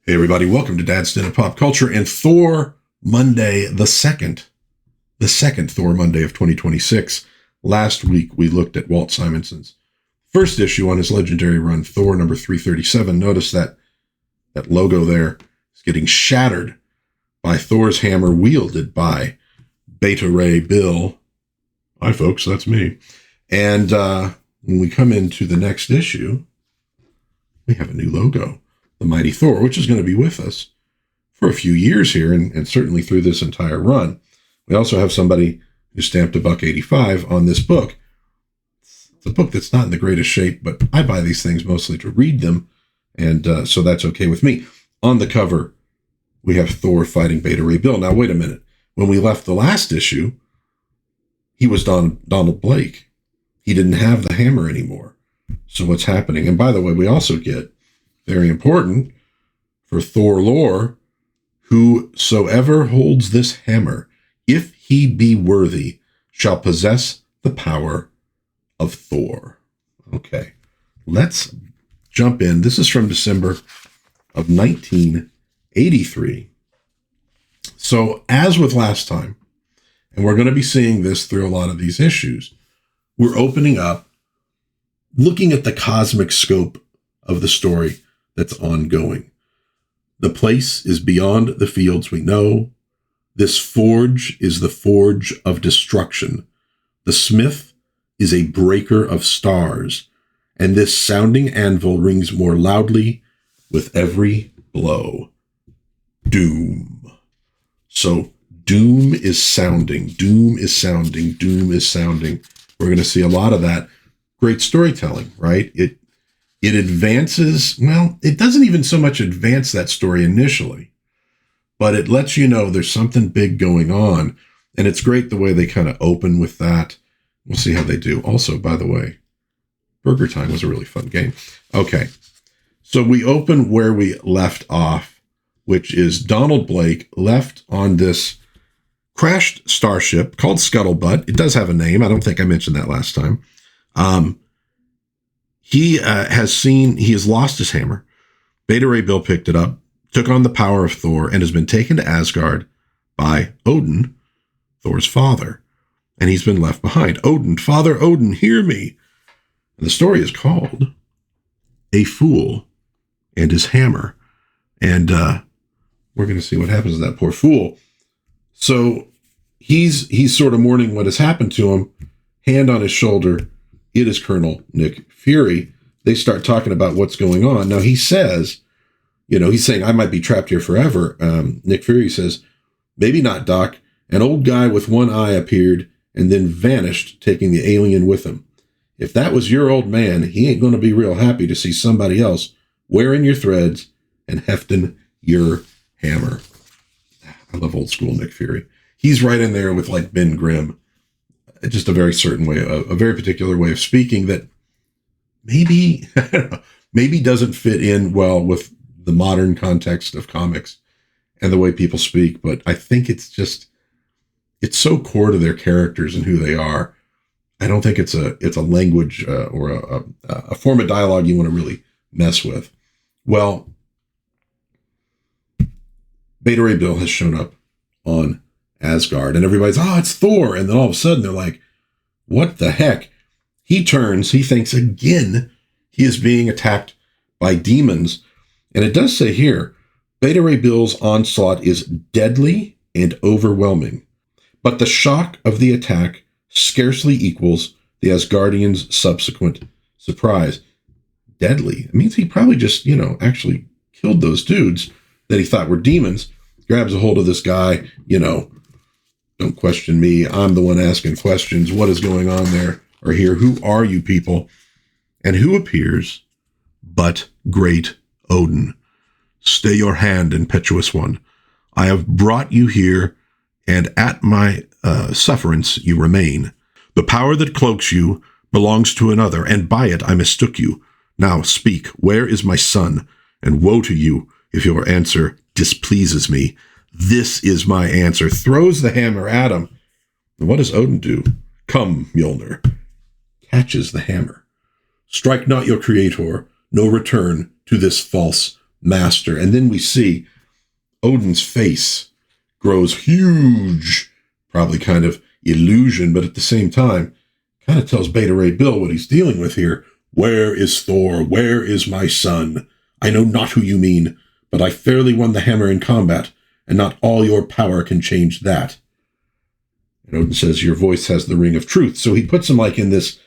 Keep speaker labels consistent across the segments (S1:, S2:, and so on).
S1: Hey everybody, welcome to DadsDen of Pop Culture and Thor Monday, the second Thor Monday of 2026. Last week we looked at Walt Simonson's first issue on his legendary run, Thor number 337. Notice that logo there is getting shattered by Thor's hammer wielded by Beta Ray Bill. Hi folks, that's me. And when we come into the next issue, we have a new logo. The Mighty Thor, which is going to be with us for a few years here and certainly through this entire run. We also have somebody who stamped $1.85 on this book. It's a book that's not in the greatest shape, but I buy these things mostly to read them, and so that's okay with me. On the cover, we have Thor fighting Beta Ray Bill. Now, wait a minute. When we left the last issue, he was Donald Blake. He didn't have the hammer anymore. So what's happening? And by the way, we also get, very important for Thor lore, whosoever holds this hammer, if he be worthy, shall possess the power of Thor. Okay, let's jump in. This is from December of 1983. So as with last time, and we're going to be seeing this through a lot of these issues, we're opening up, looking at the cosmic scope of the story that's ongoing. The place is beyond the fields we know. This forge is the forge of destruction. The smith is a breaker of stars, and this sounding anvil rings more loudly with every blow. Doom. So doom is sounding. Doom is sounding. Doom is sounding. We're going to see a lot of that. Great storytelling, right? It advances, well, it doesn't even so much advance that story initially, but it lets you know there's something big going on. And it's great the way they kind of open with that. We'll see how they do. Also, by the way, Burger Time was a really fun game. Okay, so we open where we left off, which is Donald Blake left on this crashed starship called Scuttlebutt. It does have a name. I don't think I mentioned that last time. He has lost his hammer. Beta Ray Bill picked it up, took on the power of Thor, and has been taken to Asgard by Odin, Thor's father. And he's been left behind. Odin, Father Odin, hear me. And the story is called A Fool and His Hammer. And we're going to see what happens to that poor fool. So he's sort of mourning what has happened to him. Hand on his shoulder. It is Colonel Nick Fury. They start talking about what's going on. Now, he says, he's saying, I might be trapped here forever. Nick Fury says, maybe not, Doc. An old guy with one eye appeared and then vanished, taking the alien with him. If that was your old man, he ain't going to be real happy to see somebody else wearing your threads and hefting your hammer. I love old school Nick Fury. He's right in there with like Ben Grimm. Just a very certain way, a very particular way of speaking that maybe doesn't fit in well with the modern context of comics and the way people speak. But I think it's so core to their characters and who they are. I don't think it's a language or a form of dialogue you want to really mess with. Well, Beta Ray Bill has shown up on Asgard, and everybody's, it's Thor. And then all of a sudden they're like, what the heck? He turns, he thinks again he is being attacked by demons. And it does say here, Beta Ray Bill's onslaught is deadly and overwhelming, but the shock of the attack scarcely equals the Asgardians' subsequent surprise. Deadly. It means he probably just, actually killed those dudes that he thought were demons, grabs a hold of this guy, don't question me. I'm the one asking questions. What is going on there or here? Who are you people? And who appears but great Odin? Stay your hand, impetuous one. I have brought you here, and at my sufferance you remain. The power that cloaks you belongs to another, and by it I mistook you. Now speak, where is my son? And woe to you if your answer displeases me. This is my answer. Throws the hammer at him. And what does Odin do? Come, Mjolnir. Catches the hammer. Strike not your creator, no return to this false master. And then we see Odin's face grows huge, probably kind of illusion, but at the same time, kind of tells Beta Ray Bill what he's dealing with here. Where is Thor? Where is my son? I know not who you mean, but I fairly won the hammer in combat, and not all your power can change that. And Odin says, your voice has the ring of truth. So he puts him like in this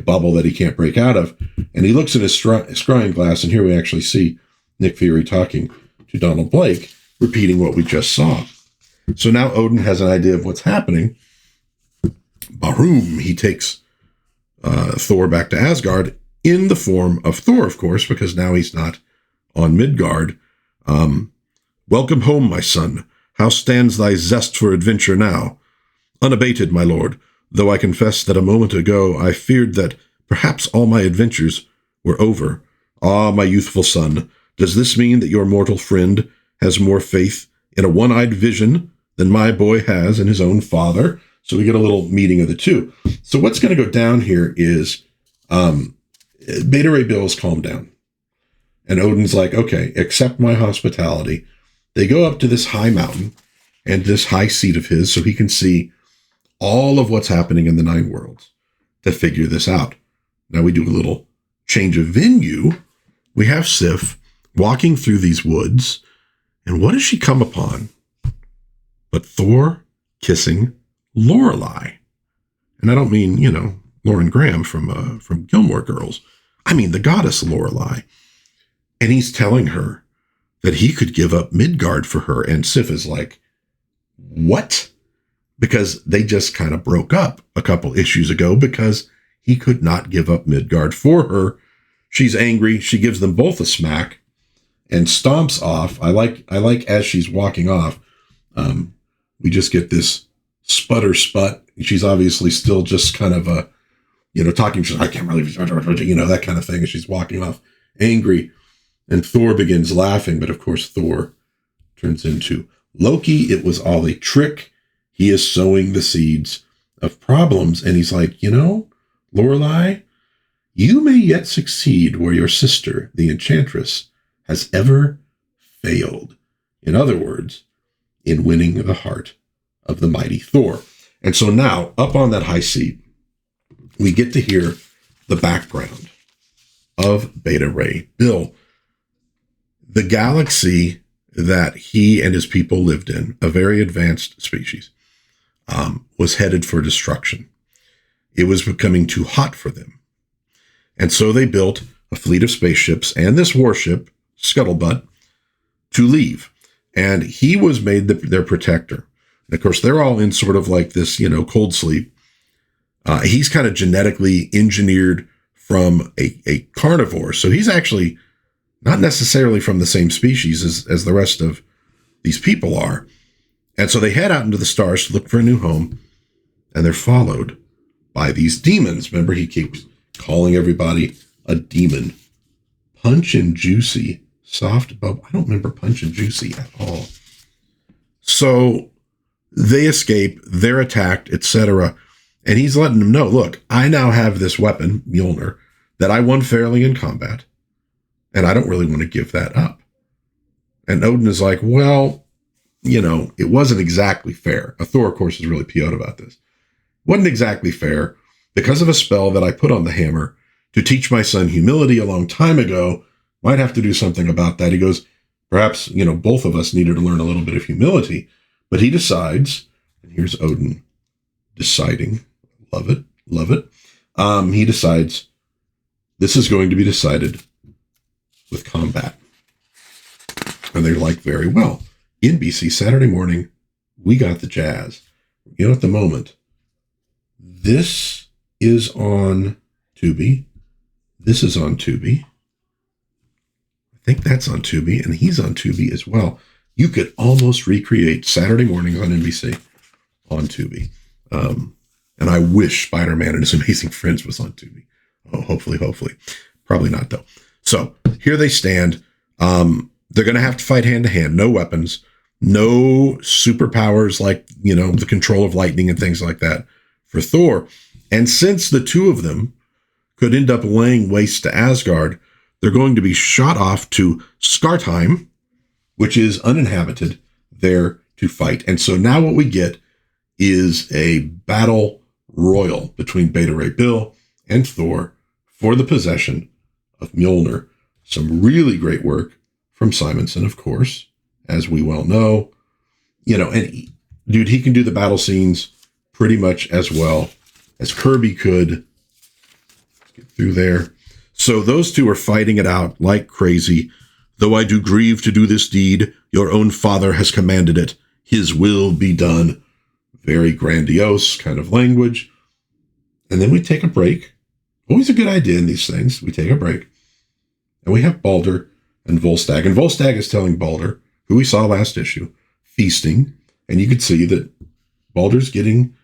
S1: bubble that he can't break out of. And he looks in his scrying glass, and here we actually see Nick Fury talking to Donald Blake, repeating what we just saw. So now Odin has an idea of what's happening. Barum, he takes Thor back to Asgard in the form of Thor, of course, because now he's not on Midgard. Welcome home, my son. How stands thy zest for adventure now? Unabated, my lord, though I confess that a moment ago I feared that perhaps all my adventures were over. Ah, my youthful son, does this mean that your mortal friend has more faith in a one-eyed vision than my boy has in his own father? So we get a little meeting of the two. So what's going to go down here is Beta Ray Bill's calmed down. And Odin's like, okay, accept my hospitality. They go up to this high mountain and this high seat of his so he can see all of what's happening in the 9 worlds to figure this out. Now we do a little change of venue. We have Sif walking through these woods. And what does she come upon? But Thor kissing Lorelei. And I don't mean, Lauren Graham from Gilmore Girls. I mean the goddess Lorelei. And he's telling her that he could give up Midgard for her. And Sif is like, what? Because they just kind of broke up a couple issues ago because he could not give up Midgard for her. She's angry. She gives them both a smack and stomps off. I like as she's walking off, we just get this sputter sput. She's obviously still just kind of talking. She's like, I can't believe, that kind of thing. And she's walking off angry. And Thor begins laughing. But of course, Thor turns into Loki. It was all a trick. He is sowing the seeds of problems. And he's like, Lorelei, you may yet succeed where your sister, the Enchantress, has ever failed. In other words, in winning the heart of the mighty Thor. And so now, up on that high seat, we get to hear the background of Beta Ray Bill. The galaxy that he and his people lived in, a very advanced species, was headed for destruction. It was becoming too hot for them. And so they built a fleet of spaceships and this warship, Scuttlebutt, to leave. And he was made their protector. And of course, they're all in sort of like this, cold sleep. He's kind of genetically engineered from a carnivore. So he's actually not necessarily from the same species as the rest of these people are. And so they head out into the stars to look for a new home. And they're followed by these demons. Remember, he keeps calling everybody a demon. Punch and Juicy. Soft Bub. I don't remember Punch and Juicy at all. So they escape, they're attacked, etc. And he's letting them know, look, I now have this weapon, Mjolnir, that I won fairly in combat. And I don't really want to give that up. And Odin is like, well, it wasn't exactly fair. Thor, of course, is really PO'd about this. Wasn't exactly fair because of a spell that I put on the hammer to teach my son humility a long time ago. Might have to do something about that. He goes, perhaps, both of us needed to learn a little bit of humility. But he decides, and here's Odin deciding, love it. He decides this is going to be decided with combat. And they're like, very well. NBC Saturday morning, we got the jazz. At the moment, this is on Tubi. This is on Tubi. I think that's on Tubi, and he's on Tubi as well. You could almost recreate Saturday mornings on NBC on Tubi. And I wish Spider-Man and His Amazing Friends was on Tubi. Oh, hopefully. Probably not, though. So here they stand. They're going to have to fight hand-to-hand. No weapons. No superpowers like, the control of lightning and things like that for Thor. And since the two of them could end up laying waste to Asgard, they're going to be shot off to Skartheim, which is uninhabited, there to fight. And so now what we get is a battle royal between Beta Ray Bill and Thor for the possession of Mjolnir. Some really great work from Simonson, of course, as we well know. And dude, he can do the battle scenes pretty much as well as Kirby could. Let's get through there. So those two are fighting it out like crazy. Though I do grieve to do this deed, your own father has commanded it. His will be done. Very grandiose kind of language. And then we take a break. Always a good idea in these things. We take a break. And we have Baldur and Volstagg. And Volstagg is telling Baldur, who we saw last issue, feasting. And you could see that Baldur's getting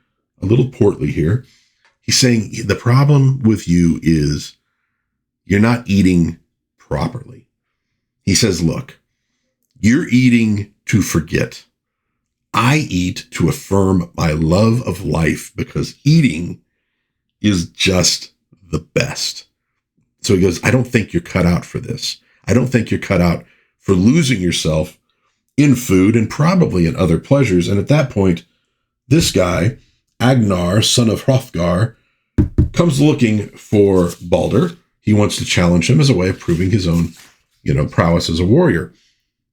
S1: a little portly here. He's saying, the problem with you is you're not eating properly. He says, look, you're eating to forget. I eat to affirm my love of life because eating is just the best. So he goes, I don't think you're cut out for this. I don't think you're cut out for losing yourself in food and probably in other pleasures. And at that point, this guy, Agnar, son of Hrothgar, comes looking for Baldur. He wants to challenge him as a way of proving his own, prowess as a warrior.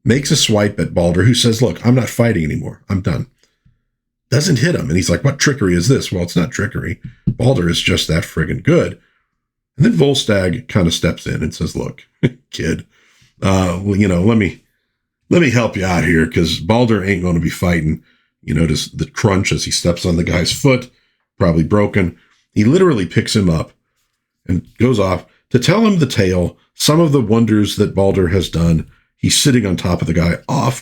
S1: Makes a swipe at Baldur, who says, look, I'm not fighting anymore. I'm done. Doesn't hit him. And he's like, what trickery is this? Well, it's not trickery. Baldur is just that friggin' good. And then Volstagg kind of steps in and says, look, kid, let me help you out here because Baldur ain't going to be fighting. You notice the crunch as he steps on the guy's foot, probably broken. He literally picks him up and goes off to tell him the tale, some of the wonders that Baldur has done. He's sitting on top of the guy,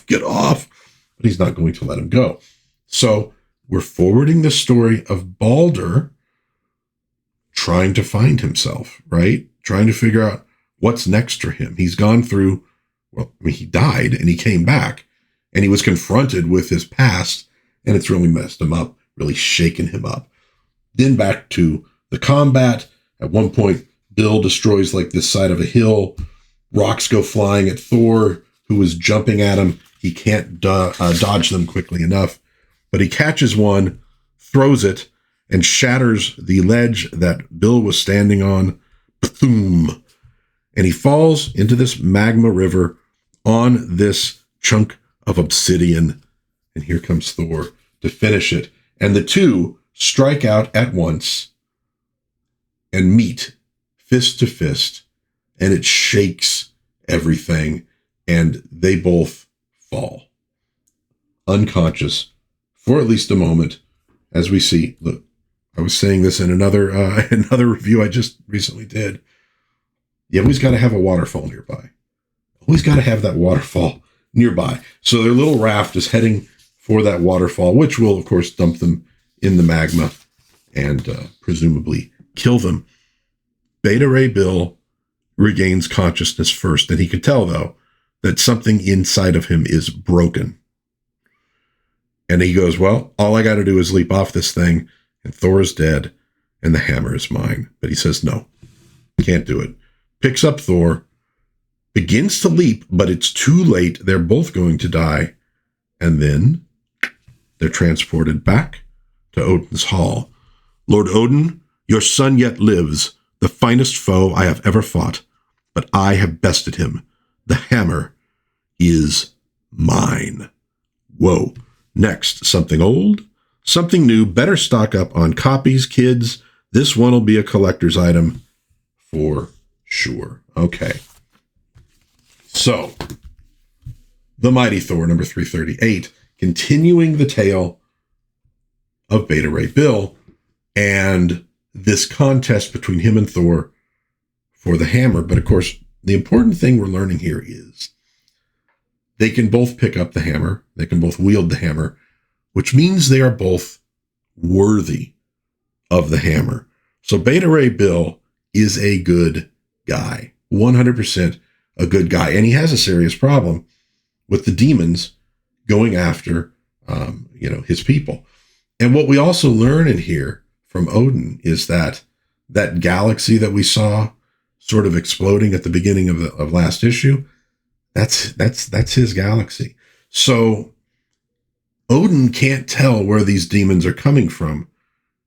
S1: get off, but he's not going to let him go. So we're forwarding the story of Baldur trying to find himself, right? Trying to figure out what's next for him. He's gone through, he died and he came back and he was confronted with his past and it's really messed him up, really shaken him up. Then back to the combat. At one point, Bill destroys like this side of a hill. Rocks go flying at Thor, who is jumping at him. He can't dodge them quickly enough, but he catches one, throws it, and shatters the ledge that Bill was standing on. Boom! And he falls into this magma river on this chunk of obsidian. And here comes Thor to finish it. And the two strike out at once and meet fist to fist. And it shakes everything. And they both fall unconscious for at least a moment. As we see, look, I was saying this in another review I just recently did. You always got to have a waterfall nearby. Always got to have that waterfall nearby. So their little raft is heading for that waterfall, which will, of course, dump them in the magma and presumably kill them. Beta Ray Bill regains consciousness first, and he could tell, though, that something inside of him is broken. And he goes, well, all I got to do is leap off this thing, and Thor is dead, and the hammer is mine. But he says, no, can't do it. Picks up Thor, begins to leap, but it's too late. They're both going to die. And then they're transported back to Odin's hall. Lord Odin, your son yet lives, the finest foe I have ever fought, but I have bested him. The hammer is mine. Whoa. Next, something old, something new. Better stock up on copies, kids. This one will be a collector's item for sure. Okay. So, The Mighty Thor, number 338, continuing the tale of Beta Ray Bill and this contest between him and Thor for the hammer. But of course, the important thing we're learning here is they can both pick up the hammer. They can both wield the hammer, which means they are both worthy of the hammer. So Beta Ray Bill is a good guy, 100% a good guy. And he has a serious problem with the demons going after, his people. And what we also learn in here from Odin is that galaxy that we saw sort of exploding at the beginning of last issue, that's his galaxy. So Odin can't tell where these demons are coming from,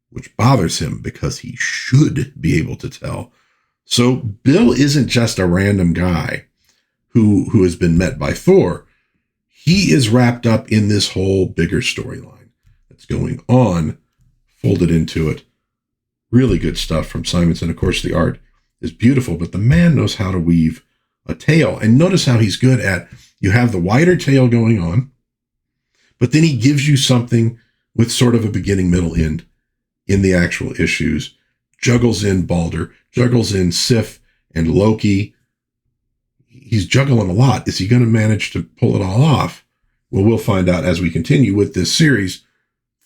S1: which bothers him because he should be able to tell. So Bill isn't just a random guy who has been met by Thor. He is wrapped up in this whole bigger storyline that's going on, folded into it. Really good stuff from Simonson. Of course, the art is beautiful, but the man knows how to weave a tale. And notice how he's good at, you have the wider tale going on, but then he gives you something with sort of a beginning, middle, end in the actual issues. Juggles in Balder, juggles in Sif and Loki. He's juggling a lot. Is he going to manage to pull it all off? Well, we'll find out as we continue with this series.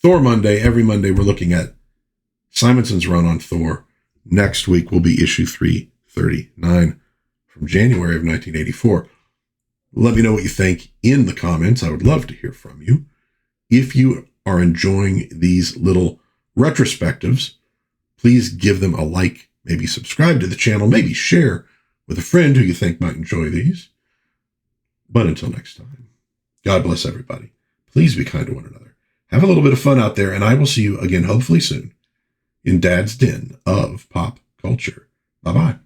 S1: Thor Monday, every Monday we're looking at Simonson's run on Thor. Next week will be issue 339 from January of 1984. Let me know what you think in the comments. I would love to hear from you. If you are enjoying these little retrospectives, please give them a like, maybe subscribe to the channel, maybe share with a friend who you think might enjoy these. But until next time, God bless everybody. Please be kind to one another. Have a little bit of fun out there, and I will see you again hopefully soon in Dad's Den of Pop Culture. Bye-bye.